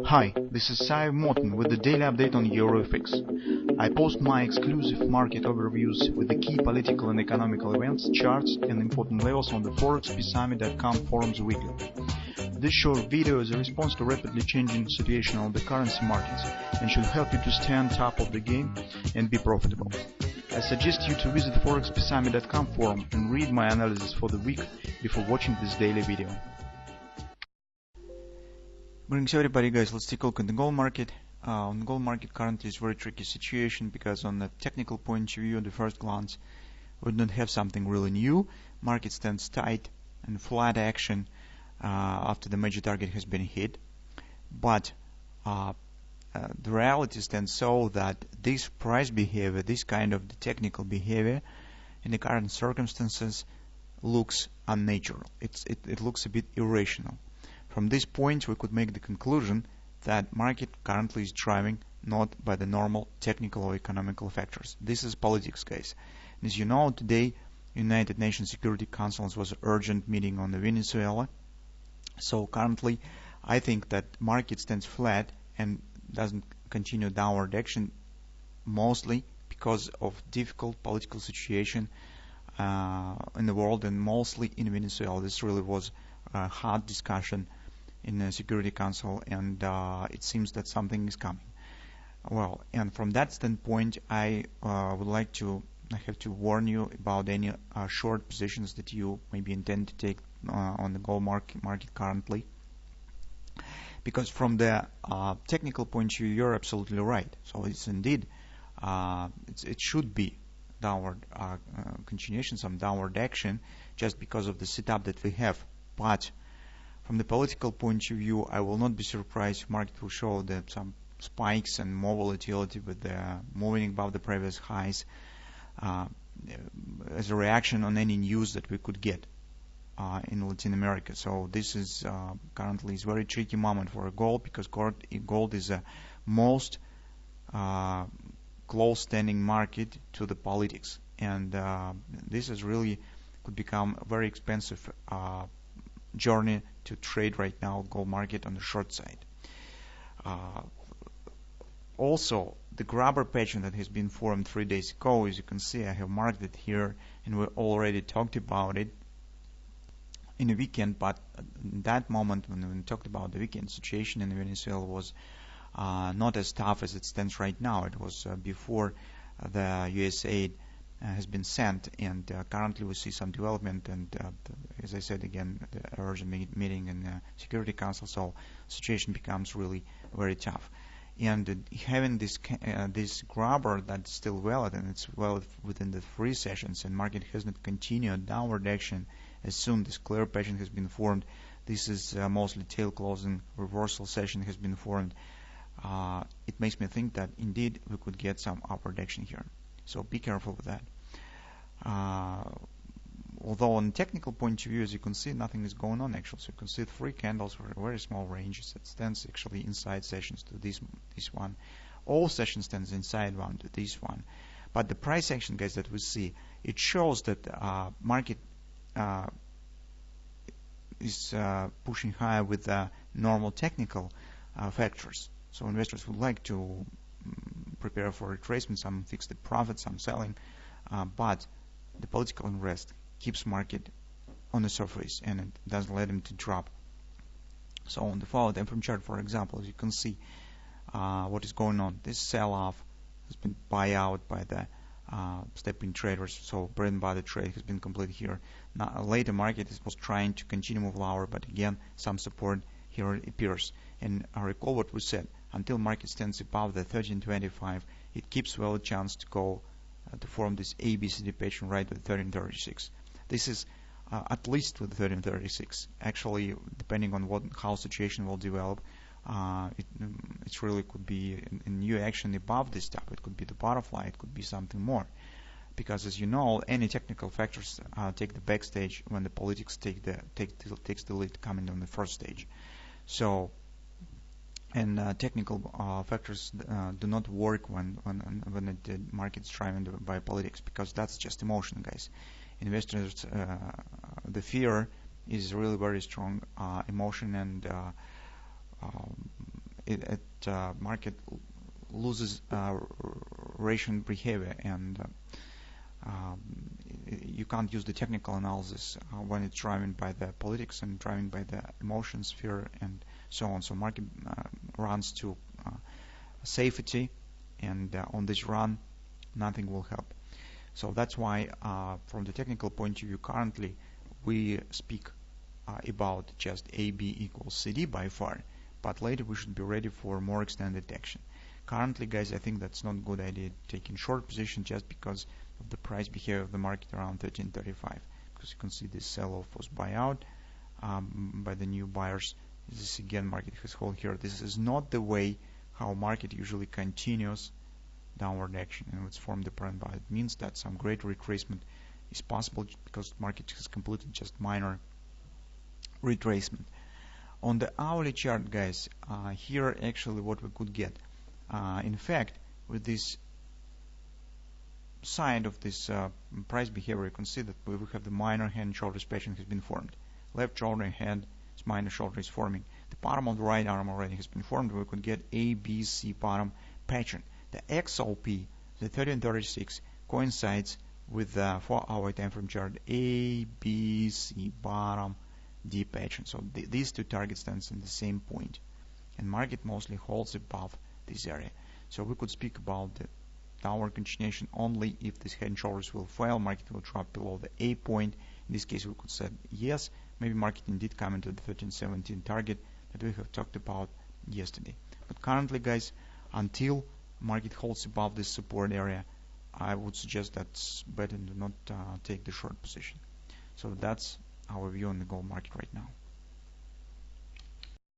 Hi, this is Sive Morten with the daily update on EuroFX. I post my exclusive market overviews with the key political and economical events, charts and important levels on the ForexPeaceArmy.com forums weekly. This short video is a response to rapidly changing situation on the currency markets and should help you to stay on top of the game and be profitable. I suggest you to visit ForexPeaceArmy.com forum and read my analysis for the week before watching this daily video. Greetings everybody, guys. Let's take a look at the gold market. On the gold market currently is a very tricky situation because on the technical point of view, at the first glance, we don't have something really new. Market stands tight and flat action after the major target has been hit. But the reality stands so that this price behavior, this kind of the technical behavior in the current circumstances looks unnatural. It looks a bit irrational. From this point, we could make the conclusion that market currently is driving not by the normal technical or economical factors. This is politics, guys. And as you know, today, United Nations Security Council was an urgent meeting on the Venezuela. So currently, I think that market stands flat and doesn't continue downward action, mostly because of difficult political situation in the world and mostly in Venezuela. This really was a hard discussion in the Security Council, and it seems that something is coming. Well, and from that standpoint, I have to warn you about any short positions that you maybe intend to take on the gold market currently. Because from the technical point of view, you're absolutely right. So it's indeed, it should be downward continuation, some downward action, just because of the setup that we have. But from the political point of view, I will not be surprised if market will show that some spikes and more volatility with the moving above the previous highs as a reaction on any news that we could get in Latin America. So this is currently is a very tricky moment for gold, because gold is a most close standing market to the politics, and this is really could become a very expensive journey to trade right now gold market on the short side. Also, the grabber pattern that has been formed 3 days ago, as you can see, I have marked it here, and we already talked about it in the weekend. But in that moment, when we talked about the weekend situation in Venezuela, was not as tough as it stands right now. It was before the US aid has been sent, and currently we see some development, and as I said again, the urgent meeting in the Security Council, so situation becomes really very tough. And having this grabber that's still valid, and it's valid within the 3 sessions, and market has not continued downward action as soon this clear pattern has been formed. This is mostly tail closing reversal session has been formed. It makes me think that indeed we could get some upward action here. So be careful with that. Although on technical point of view, as you can see, nothing is going on actually. So you can see 3 candles for very small ranges. It stands actually inside sessions to this one. All sessions stands inside one to this one. But the price action, guys, that we see, it shows that market is pushing higher with the normal technical factors. So investors would like to prepare for retracement, some fix the profit, some selling, but the political unrest keeps market on the surface and it doesn't let them to drop. So on the forward time frame chart, for example, as you can see what is going on. This sell-off has been buy out by the stepping traders, so bread and butter trade has been completed here. Now later market was trying to continue move lower, but again some support here appears. And I recall what we said, until market stands above the 1325, it keeps well a chance to go to form this ABCD pattern right with 1336. This is at least with 1336. Actually, depending on how situation will develop, it really could be a new action above this stuff. It could be the butterfly. It could be something more. Because as you know, any technical factors take the backstage when the politics takes the lead coming on the first stage. So, and technical factors do not work when the market is driven by politics, because that's just emotion, guys. Investors, the fear is really very strong emotion, and market loses ration behavior, and you can't use the technical analysis when it's driven by the politics and driven by the emotions, fear, and so on. So market runs to safety, and on this run, nothing will help. So that's why, from the technical point of view, currently we speak about just AB equals CD by far, but later we should be ready for more extended action. Currently, guys, I think that's not a good idea taking short position just because of the price behavior of the market around 1335, because you can see this sell-off was buyout by the new buyers. This again, market has hold here. This is not the way how market usually continues downward action, and it's formed the trend bar. It means that some great retracement is possible because market has completed just minor retracement. On the hourly chart, guys, here actually what we could get. In fact, with this side of this price behavior, you can see that we have the minor hand and shoulder pattern has been formed. Left shoulder hand, minor shoulder is forming. The bottom of the right arm already has been formed. We could get A, B, C bottom pattern. The XOP, the 1336, coincides with the 4-hour time frame chart A, B, C bottom, D pattern. So these two target stands in the same point, and market mostly holds above this area. So we could speak about the downward continuation only if this head and shoulders will fail. Market will drop below the A point. In this case, we could say yes, maybe market indeed come into the 1317 target that we have talked about yesterday. But currently, guys, until market holds above this support area, I would suggest that's better to not take the short position. So that's our view on the gold market right now.